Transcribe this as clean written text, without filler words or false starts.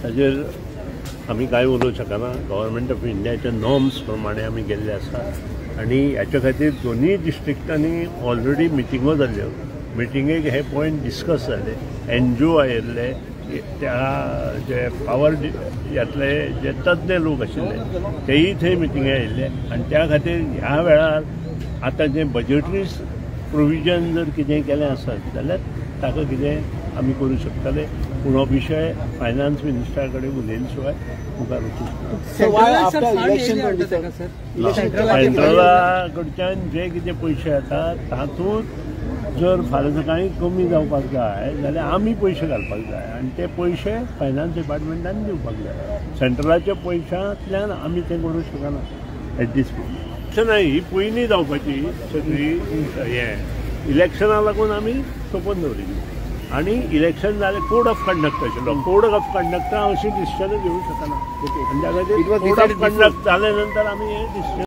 ताजेर आमी काय उलोवंक शकना। गव्हर्मेंट ऑफ इंडियाच्या नॉर्म्स प्रमाणे आमी गेल्ले आसा आनी हाच्या खातीर दोनूय डिस्ट्रिक्टांनी ऑलरेडी मिटिंगो जाल्ल्यो। मिटिंगेक हे पॉयंट डिस्कस जाले। NGO आयिल्ले, त्या जे पावर ह्यातले जे तज्ञ लोक आशिल्ले तेय थंय मिटिंगे आयिल्ले आनी त्या खातीर ह्या वेळार आतां जे बजेटरी प्रोविजन जर कितें केलें आसत जाल्यार ताका कितें आमी करूं शकतले। पूण हो विशय फायनान्स मिनिस्टरा कडेन उलयले शिवाय मुखार वचूंक शकना। सेंट्रला कडच्यान जे कितें पयशे येतात तातूंत जर फाल्यां सकाळीं कमी जावपाक जाय जाल्यार आमी पयशे घालपाक जाय आनी ते पयशे फायनान्स डिपार्टमेंटान दिवपाक जाय। सेंट्रलाच्या पयशांतल्यान आमी तें करूं शकना एट दीस इलेक्शनां ही पयलीं जावपाची सगळी हें इलेक्शनाक लागून आमी सोंपोवन दवरिल्ली आनी इलेक्शन जालें कोड ऑफ कंडक्ट आशिल्लो। कोड ऑफ कंडक्टा अशी डिसिजनां घेवंक शकना आनी त्या खातीर कोड ऑफ कंडक्ट जाले नंतर आमी हे डिसिजन